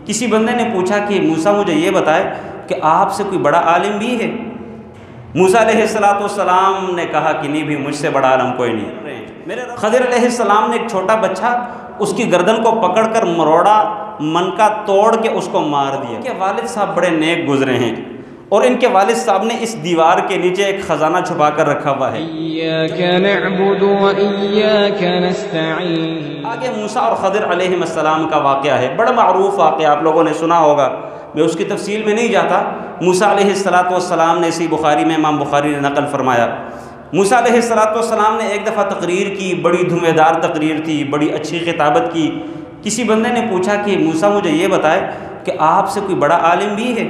کسی بندے نے پوچھا کہ موسیٰ مجھے یہ بتائے کہ آپ سے کوئی بڑا عالم بھی ہے؟ موسیٰ علیہ السلام نے کہا کہ نہیں بھی مجھ سے بڑا عالم کوئی نہیں۔ خضر علیہ السلام نے ایک چھوٹا بچہ اس کی گردن کو پکڑ کر مروڑا، منکا توڑ کے اس کو مار دیا۔ ان کے والد صاحب بڑے نیک گزرے ہیں اور ان کے والد صاحب نے اس دیوار کے نیچے ایک خزانہ چھپا کر رکھا ہوا ہے۔ ایاک نعبد و ایاک نستعین۔ آگے موسیٰ اور خضر علیہ السلام کا واقعہ ہے، بڑا معروف واقعہ، آپ لوگوں نے سنا ہوگا، میں اس کی تفصیل میں نہیں جاتا۔ موسیٰ علیہ السلام نے صحیح بخاری میں امام بخاری نے نقل فرمایا، موسیٰ علیہ السلام نے ایک دفعہ تقریر کی، بڑی دھمے دار تقریر تھی، بڑی اچھی خطابت کی۔ کسی بندے نے پوچھا کہ موسیٰ مجھے یہ بتائے کہ آپ سے کوئی بڑا عالم بھی ہے؟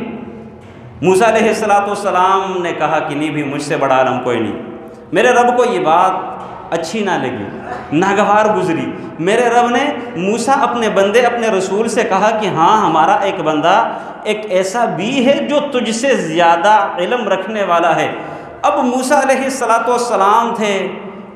موسیٰ علیہ السلام نے کہا کہ نہیں بھی مجھ سے بڑا عالم کوئی نہیں۔ میرے رب کو یہ بات اچھی نہ لگی، ناگوار گزری۔ میرے رب نے موسیٰ اپنے بندے اپنے رسول سے کہا کہ ہاں ہمارا ایک بندہ ایک ایسا بھی ہے جو تجھ سے زیادہ علم رکھنے والا ہے۔ اب موسیٰ علیہ السلام تھے،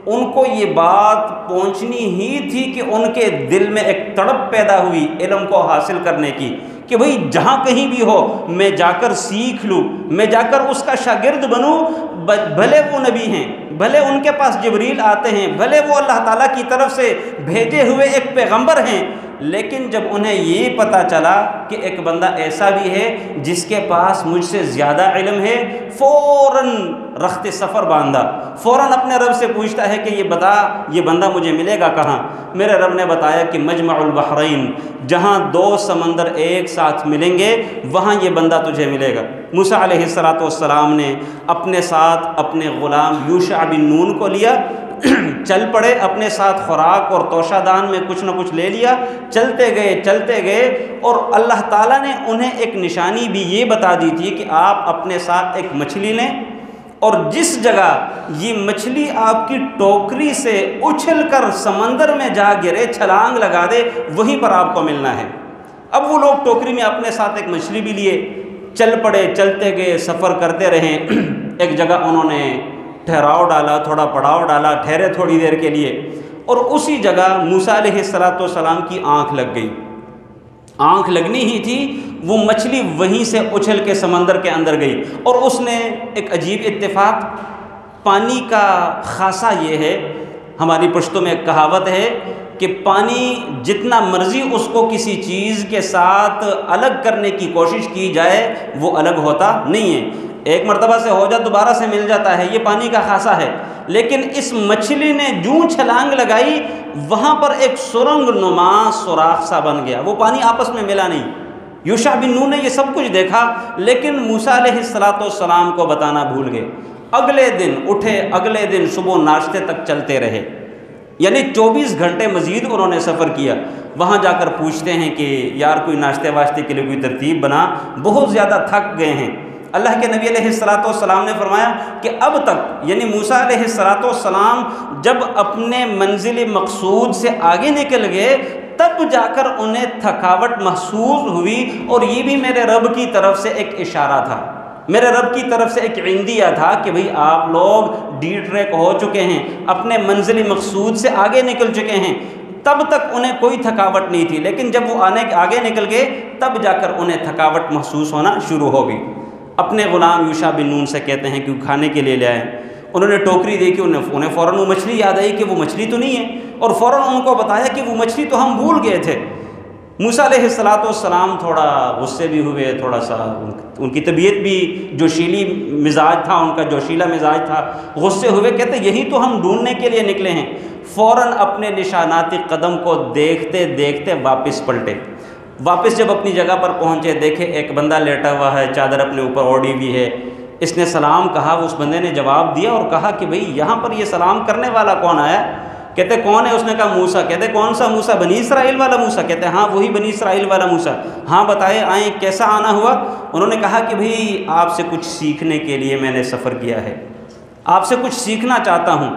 ان کو یہ بات پہنچنی ہی تھی کہ ان کے دل میں ایک تڑپ پیدا ہوئی علم کو حاصل کرنے کی، کہ بھئی جہاں کہیں بھی ہو میں جا کر سیکھ لوں، میں جا کر اس کا شاگرد بنوں، بھلے وہ نبی ہیں، بھلے ان کے پاس جبریل آتے ہیں، بھلے وہ اللہ تعالیٰ کی طرف سے بھیجے ہوئے ایک پیغمبر ہیں، لیکن جب انہیں یہ پتہ چلا کہ ایک بندہ ایسا بھی ہے جس کے پاس مجھ سے زیادہ علم ہے، فوراً رخت سفر باندھا، فوراً اپنے رب سے پوچھتا ہے کہ یہ بتا یہ بندہ مجھے ملے گا کہاں؟ میرے رب نے بتایا کہ مجمع البحرین، جہاں دو سمندر ایک ساتھ ملیں گے وہاں یہ بندہ تجھے ملے گا۔ موسیٰ علیہ السلام نے اپنے ساتھ اپنے غلام یوشع بن نون کو لیا، چل پڑے، اپنے ساتھ خوراک اور توشہ دان میں کچھ نہ کچھ لے لیا، چلتے گئے اور اللہ تعالیٰ نے انہیں ایک نشانی بھی یہ بتا دی تھی کہ آپ اپنے ساتھ ایک مچھلی لیں اور جس جگہ یہ مچھلی آپ کی ٹوکری سے اچھل کر سمندر میں جا گرے، چھلانگ لگا دے، وہیں پر آپ کو ملنا ہے۔ اب وہ لوگ ٹوکری میں اپنے ساتھ ایک مچھلی بھی لیے، چل پڑے، چلتے گئے، سفر کرتے رہے۔ ایک جگہ انہوں نے ٹھہراؤ ڈالا، تھوڑا پڑاؤ ڈالا، ٹھہرے تھوڑی دیر کے لیے، اور اسی جگہ موسیٰ علیہ السلام کی آنکھ لگ گئی۔ آنکھ لگنی ہی تھی، وہ مچھلی وہیں سے اچھل کے سمندر کے اندر گئی، اور اس نے ایک عجیب اتفاق، پانی کا خاصہ یہ ہے، ہماری پشتوں میں ایک کہاوت ہے کہ پانی جتنا مرضی اس کو کسی چیز کے ساتھ الگ کرنے کی کوشش کی جائے وہ الگ ہوتا نہیں ہے، ایک مرتبہ سے ہو جائے دوبارہ سے مل جاتا ہے، یہ پانی کا خاصہ ہے۔ لیکن اس مچھلی نے جوں چھلانگ لگائی وہاں پر ایک سرنگ نما سوراخ سا بن گیا، وہ پانی آپس میں ملا نہیں۔ یوشع بن نون نے یہ سب کچھ دیکھا لیکن موسیٰ علیہ السلام کو بتانا بھول گئے۔ اگلے دن اٹھے، اگلے دن صبح ناشتے تک چلتے رہے، یعنی 24 گھنٹے مزید انہوں نے سفر کیا۔ وہاں جا کر پوچھتے ہیں کہ یار کوئی ناشتے واشتے کے لیے کوئی ترتیب بنا، بہت زیادہ تھک گئے ہیں۔ اللہ کے نبی علیہ السلام نے فرمایا کہ اب تک، یعنی موسیٰ علیہ السلام جب اپنے منزل مقصود سے آگے نکل گئے تب جا کر انہیں تھکاوٹ محسوس ہوئی، اور یہ بھی میرے رب کی طرف سے ایک اشارہ تھا، میرے رب کی طرف سے ایک عندیہ تھا کہ بھئی آپ لوگ ڈی ٹریک ہو چکے ہیں، اپنے منزل مقصود سے آگے نکل چکے ہیں۔ تب تک انہیں کوئی تھکاوٹ نہیں تھی، لیکن جب وہ آگے نکل گئے تب جا کر انہیں تھکاوٹ محسوس ہونا شروع ہو گئی۔ اپنے غلام یوشع بن نون سے کہتے ہیں کہ کھانے کے لیے لے آئے، انہوں نے ٹوکری دیکھی، انہیں فوراً وہ مچھلی یاد آئی کہ وہ مچھلی تو نہیں ہے، اور فوراً ان کو بتایا کہ وہ مچھلی تو ہم بھول گئے تھے۔ موسیٰ علیہ السلام تھوڑا غصے بھی ہوئے، تھوڑا سا ان کی طبیعت بھی جوشیلی مزاج تھا، ان کا جوشیلا مزاج تھا، غصے ہوئے، کہتے یہی تو ہم ڈھونڈنے کے لیے نکلے ہیں۔ فوراً اپنے نشانات قدم کو دیکھتے دیکھتے واپس پلٹے، واپس جب اپنی جگہ پر پہنچے دیکھے ایک بندہ لیٹا ہوا ہے، چادر اپنے اوپر اوڑھی ہوئی ہے۔ اس نے سلام کہا، اس بندے نے جواب دیا اور کہا کہ بھئی یہاں پر یہ سلام کرنے والا کون آیا؟ کہتے کون ہے؟ اس نے کہا موسیٰ۔ کہتے کون سا موسیٰ؟ بنی اسرائیل والا موسیٰ؟ کہتے ہاں وہی بنی اسرائیل والا موسیٰ۔ ہاں بتائے آئیں، کیسا آنا ہوا؟ انہوں نے کہا کہ بھئی آپ سے کچھ سیکھنے کے لیے میں نے سفر کیا ہے، آپ سے کچھ سیکھنا چاہتا ہوں۔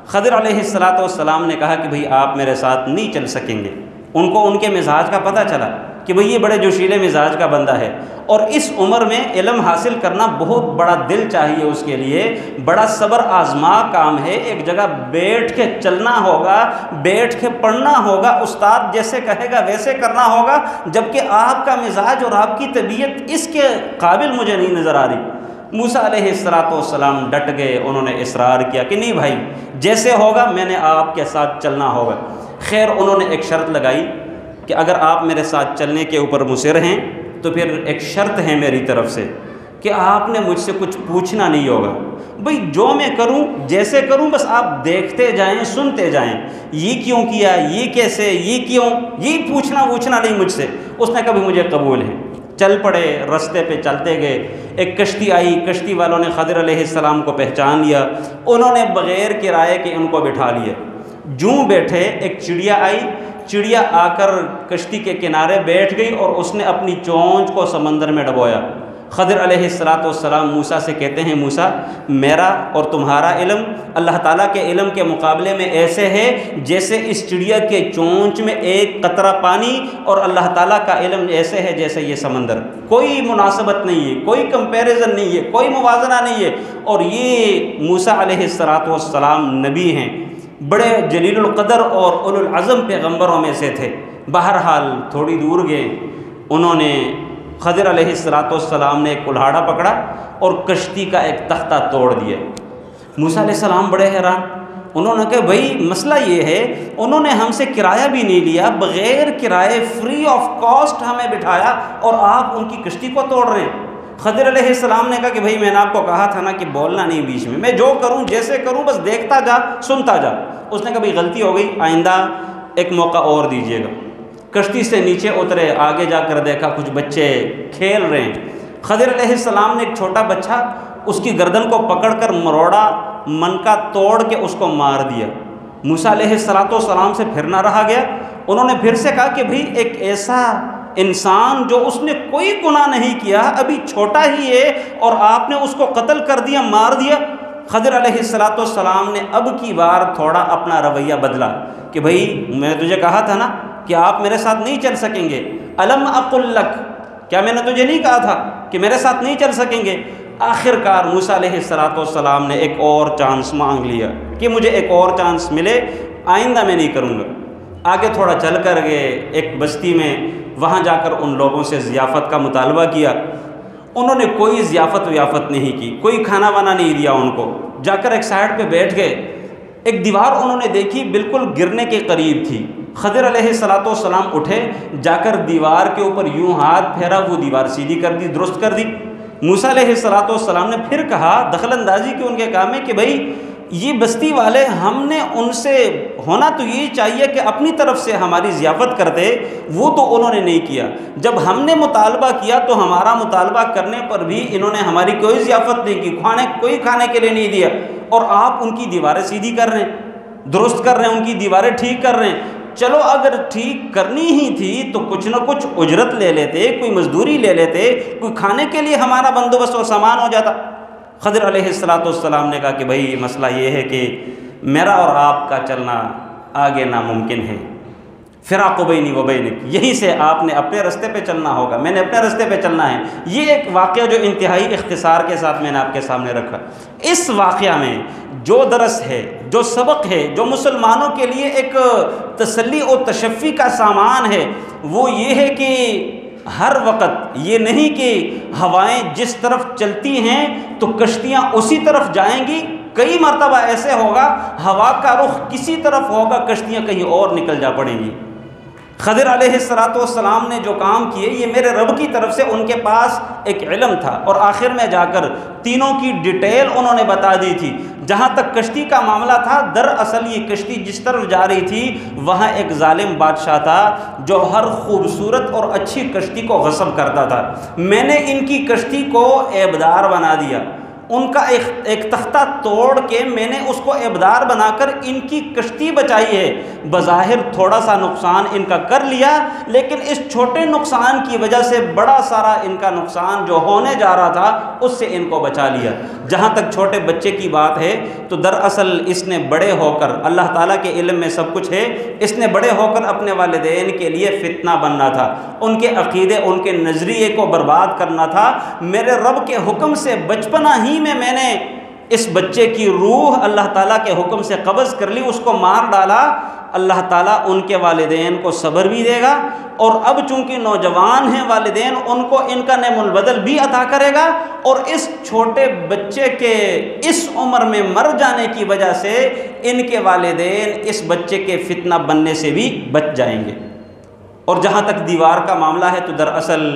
خضر علیہ السلام نے کہا کہ بھئی آپ میرے ساتھ نہیں چل سکیں گے، ان کو ان کے مزاج کا پتہ چلا کہ بھئی یہ بڑے جوشیلے مزاج کا بندہ ہے، اور اس عمر میں علم حاصل کرنا بہت بڑا دل چاہیے اس کے لیے، بڑا صبر آزما کام ہے، ایک جگہ بیٹھ کے چلنا ہوگا، بیٹھ کے پڑھنا ہوگا، استاد جیسے کہے گا ویسے کرنا ہوگا، جبکہ آپ کا مزاج اور آپ کی طبیعت اس کے قابل مجھے نہیں نظر آ رہی۔ موسیٰ علیہ السلام ڈٹ گئے، انہوں نے اصرار کیا کہ نہیں بھائی جیسے ہوگا میں نے آپ کے ساتھ چلنا ہوگا۔ خیر انہوں نے ایک شرط لگائی کہ اگر آپ میرے ساتھ چلنے کے اوپر مصر ہیں تو پھر ایک شرط ہے میری طرف سے کہ آپ نے مجھ سے کچھ پوچھنا نہیں ہوگا، بھئی جو میں کروں جیسے کروں بس آپ دیکھتے جائیں سنتے جائیں، یہ کیوں کیا، یہ کیسے، یہ کیوں، یہ پوچھنا نہیں مجھ سے۔ اس نے کہا بھی مجھے قبول ہے۔ چل پڑے، رستے پہ چلتے گئے، ایک کشتی آئی، کشتی والوں نے خضر علیہ السلام کو پہچان لیا، انہوں نے بغیر کرائے کے ان کو بٹھا لیا۔ جوں بیٹھے ایک چڑیا آئی، چڑیا آ کر کشتی کے کنارے بیٹھ گئی اور اس نے اپنی چونچ کو سمندر میں ڈبویا۔ خضر علیہ السلام موسیٰ سے کہتے ہیں موسیٰ میرا اور تمہارا علم اللہ تعالیٰ کے علم کے مقابلے میں ایسے ہے جیسے اس چڑیا کے چونچ میں ایک قطرہ پانی، اور اللہ تعالیٰ کا علم ایسے ہے جیسے یہ سمندر، کوئی مناسبت نہیں ہے، کوئی کمپیریزن نہیں ہے، کوئی موازنہ نہیں ہے۔ اور یہ موسیٰ علیہ السلام نبی ہیں، بڑے جلیل القدر اور اولو العزم پیغمبروں میں سے تھے۔ بہرحال تھوڑی دور گئے، انہوں نے خضر علیہ السلام نے ایک کلہاڑا پکڑا اور کشتی کا ایک تختہ توڑ دیا۔ موسیٰ علیہ السلام بڑے حیران، انہوں نے کہا بھئی مسئلہ یہ ہے انہوں نے ہم سے کرایہ بھی نہیں لیا، بغیر کرائے فری آف کاسٹ ہمیں بٹھایا اور آپ ان کی کشتی کو توڑ رہے ہیں۔ خضر علیہ السلام نے کہا کہ بھئی میں نے آپ کو کہا تھا نا کہ بولنا نہیں بیچ میں جو کروں جیسے کروں بس دیکھتا جا سنتا جا۔ اس نے کہا بھئی غلطی ہو گئی، آئندہ ایک موقع اور دیجیے گا۔ کشتی سے نیچے اترے، آگے جا کر دیکھا کچھ بچے کھیل رہے ہیں۔ خضر علیہ السلام نے ایک چھوٹا بچہ اس کی گردن کو پکڑ کر مروڑا، منکا توڑ کے اس کو مار دیا۔ موسیٰ علیہ السلام سے پھر نہ رہا گیا، انہوں نے پھر سے کہا کہ بھئی ایک ایسا انسان جو اس نے کوئی گناہ نہیں کیا، ابھی چھوٹا ہی ہے اور آپ نے اس کو قتل کر دیا، مار دیا۔ خضر علیہ السلام نے اب کی بار تھوڑا اپنا رویہ بدلا کہ بھئی میں نے تجھے کہا تھا نا کہ آپ میرے ساتھ نہیں چل سکیں گے، الم اقل لک، کیا میں نے تجھے نہیں کہا تھا کہ میرے ساتھ نہیں چل سکیں گے؟ آخر کار موسیٰ علیہ السلام نے ایک اور چانس مانگ لیا کہ مجھے ایک اور چانس ملے، آئندہ میں نہیں کروں گا۔ آگے تھوڑا چل کر گئے ایک بستی میں، وہاں جا کر ان لوگوں سے ضیافت کا مطالبہ کیا، انہوں نے کوئی ضیافت ویافت نہیں کی، کوئی کھانا وانا نہیں دیا ان کو۔ جا کر ایک سائڈ پہ بیٹھ گئے، ایک دیوار انہوں نے دیکھی بالکل گرنے کے قریب تھی۔ خضر علیہ السلام اٹھے، جا کر دیوار کے اوپر یوں ہاتھ پھیرا، وہ دیوار سیدھی کر دی، درست کر دی۔ موسیٰ علیہ السلام نے پھر کہا، دخل اندازی کی ان کے کام میں کہ بھئی یہ بستی والے ہم نے ان سے ہونا تو یہ چاہیے کہ اپنی طرف سے ہماری ضیافت کرتے، وہ تو انہوں نے نہیں کیا۔ جب ہم نے مطالبہ کیا تو ہمارا مطالبہ کرنے پر بھی انہوں نے ہماری کوئی ضیافت نہیں کی، کوئی کھانے کے لیے نہیں دیا، اور آپ ان کی دیواریں سیدھی کر رہے ہیں، درست کر رہے ہیں، ان کی دیواریں ٹھیک کر رہے ہیں۔ چلو اگر ٹھیک کرنی ہی تھی تو کچھ نہ کچھ اجرت لے لیتے، کوئی مزدوری لے لیتے، کوئی کھانے کے لیے ہمارا بندوبست و سامان ہو جاتا۔ خضر علیہ السلام نے کہا کہ بھئی مسئلہ یہ ہے کہ میرا اور آپ کا چلنا آگے ناممکن ہے، فراق بینی و بینک، یہیں سے آپ نے اپنے رستے پہ چلنا ہوگا، میں نے اپنے رستے پہ چلنا ہے۔ یہ ایک واقعہ جو انتہائی اختصار کے ساتھ میں نے آپ کے سامنے رکھا، اس واقعہ میں جو درس ہے، جو سبق ہے، جو مسلمانوں کے لیے ایک تسلی و تشفی کا سامان ہے، وہ یہ ہے کہ ہر وقت یہ نہیں کہ ہوائیں جس طرف چلتی ہیں تو کشتیاں اسی طرف جائیں گی، کئی مرتبہ ایسے ہوگا ہوا کا رخ کسی طرف ہوگا، کشتیاں کہیں اور نکل جا پڑیں گی۔ خضر علیہ السلام نے جو کام کیے یہ میرے رب کی طرف سے ان کے پاس ایک علم تھا، اور آخر میں جا کر تینوں کی ڈیٹیل انہوں نے بتا دی تھی۔ جہاں تک کشتی کا معاملہ تھا، دراصل یہ کشتی جس طرف جا رہی تھی وہاں ایک ظالم بادشاہ تھا جو ہر خوبصورت اور اچھی کشتی کو غصب کرتا تھا۔ میں نے ان کی کشتی کو عیبدار بنا دیا، ان کا ایک تختہ توڑ کے میں نے اس کو ابدار بنا کر ان کی کشتی بچائی ہے۔ بظاہر تھوڑا سا نقصان ان کا کر لیا، لیکن اس چھوٹے نقصان کی وجہ سے بڑا سارا ان کا نقصان جو ہونے جا رہا تھا اس سے ان کو بچا لیا۔ جہاں تک چھوٹے بچے کی بات ہے تو دراصل اس نے بڑے ہو کر، اللہ تعالیٰ کے علم میں سب کچھ ہے، اس نے بڑے ہو کر اپنے والدین کے لیے فتنہ بننا تھا، ان کے عقیدے، ان کے نظریے کو برباد کرنا تھا۔ میرے رب کے حکم سے بچپنا ہی میں نے اس بچے کی روح اللہ تعالیٰ کے حکم سے قبض کر لی، اس کو مار ڈالا۔ اللہ تعالیٰ ان کے والدین کو صبر بھی دے گا، اور اب چونکہ نوجوان ہیں والدین، ان کو ان کا نعم البدل بھی عطا کرے گا، اور اس چھوٹے بچے کے اس عمر میں مر جانے کی وجہ سے ان کے والدین اس بچے کے فتنہ بننے سے بھی بچ جائیں گے۔ اور جہاں تک دیوار کا معاملہ ہے تو دراصل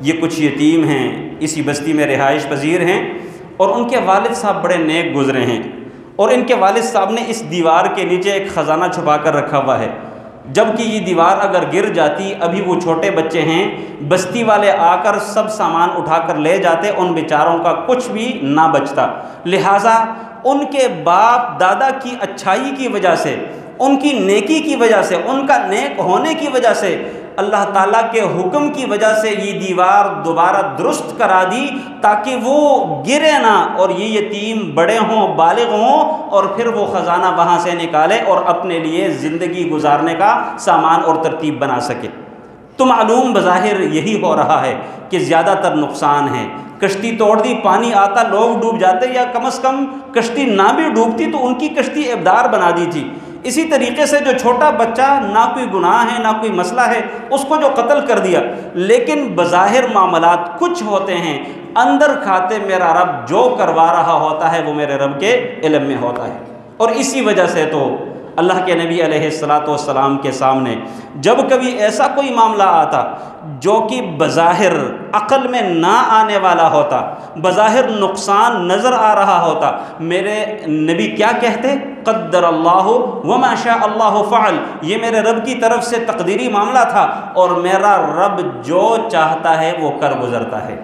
یہ کچھ یتیم ہیں، اسی بستی میں رہائش پذیر ہیں، اور ان کے والد صاحب بڑے نیک گزرے ہیں، اور ان کے والد صاحب نے اس دیوار کے نیچے ایک خزانہ چھپا کر رکھا ہوا ہے۔ جب کہ یہ دیوار اگر گر جاتی، ابھی وہ چھوٹے بچے ہیں، بستی والے آ کر سب سامان اٹھا کر لے جاتے، ان بیچاروں کا کچھ بھی نہ بچتا۔ لہٰذا ان کے باپ دادا کی اچھائی کی وجہ سے، ان کی نیکی کی وجہ سے، ان کا نیک ہونے کی وجہ سے، اللہ تعالیٰ کے حکم کی وجہ سے یہ دیوار دوبارہ درست کرا دی تاکہ وہ گرے نہ، اور یہ یتیم بڑے ہوں، بالغ ہوں، اور پھر وہ خزانہ وہاں سے نکالے اور اپنے لیے زندگی گزارنے کا سامان اور ترتیب بنا سکے۔ تو معلوم بظاہر یہی ہو رہا ہے کہ زیادہ تر نقصان ہے۔ کشتی توڑ دی، پانی آتا، لوگ ڈوب جاتے، یا کم از کم کشتی نہ بھی ڈوبتی تو ان کی کشتی ابدار بنا دی تھی۔ اسی طریقے سے جو چھوٹا بچہ، نہ کوئی گناہ ہے نہ کوئی مسئلہ ہے، اس کو جو قتل کر دیا، لیکن بظاہر معاملات کچھ ہوتے ہیں، اندر کھاتے میرا رب جو کروا رہا ہوتا ہے وہ میرے رب کے علم میں ہوتا ہے۔ اور اسی وجہ سے تو اللہ کے نبی علیہ السلام کے سامنے جب کبھی ایسا کوئی معاملہ آتا جو کہ بظاہر عقل میں نہ آنے والا ہوتا، بظاہر نقصان نظر آ رہا ہوتا، میرے نبی کیا کہتے؟ قدر اللہ وما شاء اللہ فعل، یہ میرے رب کی طرف سے تقدیری معاملہ تھا، اور میرا رب جو چاہتا ہے وہ کر گزرتا ہے۔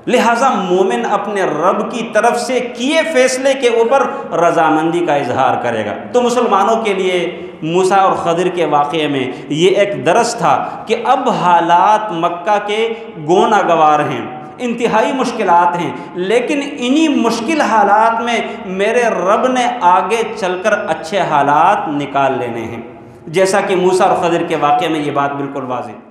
لہٰذا مومن اپنے رب کی طرف سے کیے فیصلے کے اوپر رضامندی کا اظہار کرے گا۔ تو مسلمانوں کے لیے موسیٰ اور خضر کے واقعے میں یہ ایک درس تھا کہ اب حالات مکہ کے گو ناگوار ہیں، انتہائی مشکلات ہیں، لیکن انہی مشکل حالات میں میرے رب نے آگے چل کر اچھے حالات نکال لینے ہیں، جیسا کہ موسیٰ اور خضر کے واقعے میں یہ بات بالکل واضح